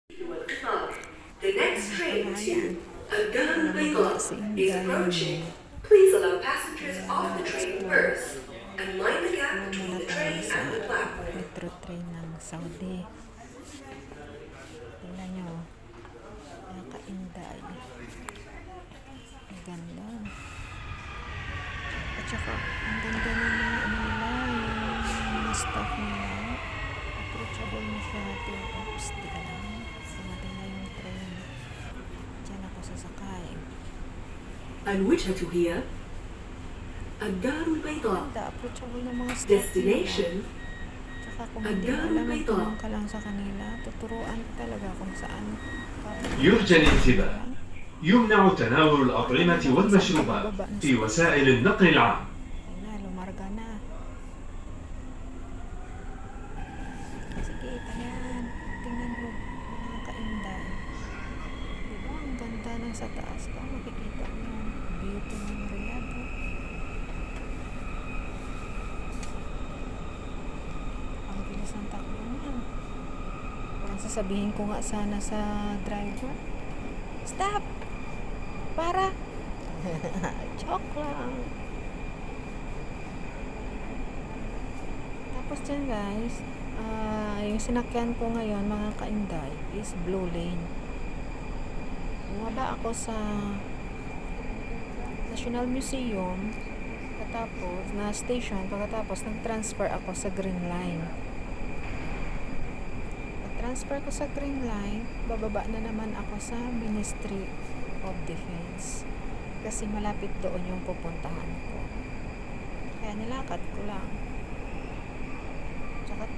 The next train to Aghan is approaching. Please allow passengers off the train first and mind the gap between the train and the platform. Metro train ng Saudi. Tingnan nyo. Nakakainday. Ang ganda. At saka, ang ganda ng mga ano nila, yung mga staff nila. Approachable masyado. Oops, di ka lang. Sinabi na yung train. Diyan ako sasakay. الوجهة هي الدار البيضاء. Ganda, approachable ng mga staff Destination nila. Tsaka kung hindi mo alam, magtanong ka lang sa kanila. Tuturuan ka talaga kung saan. يرجى الانتباه. يمنع تناول الأطعمة والمشروبات في وسائل النقل العام. Ay na, lumarga na. Sige, ayan. Tingnan mo. Nakakainday. Diba? Ang ganda ng sa taas ka. Makikita mo yung beauty ng Riyadh. Oh. Ang bilis ng takbo niyan. Parang sasabihin ko nga sana sa driver, stop! Para! Joke lang. Tapos dyan guys, yung sinakyan ko ngayon mga kainday is Blue Lane. Bumaba ako sa National Museum na station, pagkatapos nag-transfer ako sa Green Line. Nag-transfer ko sa Green Line, bababa na naman ako sa Ministry of Defense kasi malapit doon yung pupuntahan ko, kaya nilakad ko lang. Tsaka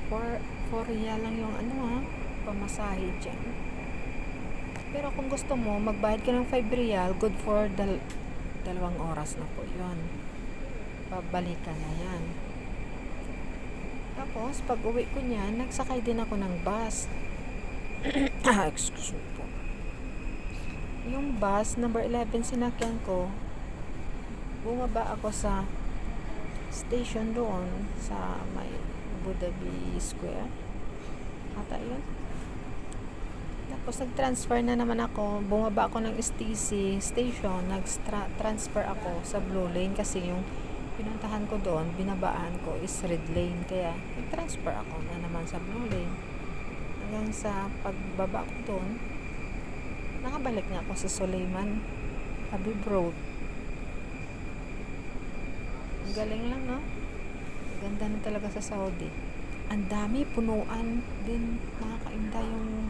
4 riyal lang yung pamasahe dyan. Pero kung gusto mo magbayad ka ng 5 riyal, good for 2 oras na po yun. Babalikan na yan. Tapos pag uwi ko niyan, nagsakay din ako ng bus. Excuse me po. Yung bus number 11 sinakyan ko, bumaba ako sa station doon sa may Abu Dhabi Square ata yun. Tapos nag-transfer na naman ako, bumaba ako ng STC station, nag-transfer ako sa Blue Lane kasi yung pinuntahan ko doon, binabaan ko is Red Lane, kaya nag-transfer ako na naman sa Blue Lane. Hanggang sa pagbaba ko doon, nakabalik na ako sa Sulaiman Habib Road. Ang galing lang, no? Ganda na talaga sa Saudi. Ang dami, punuan din, mga kainda yung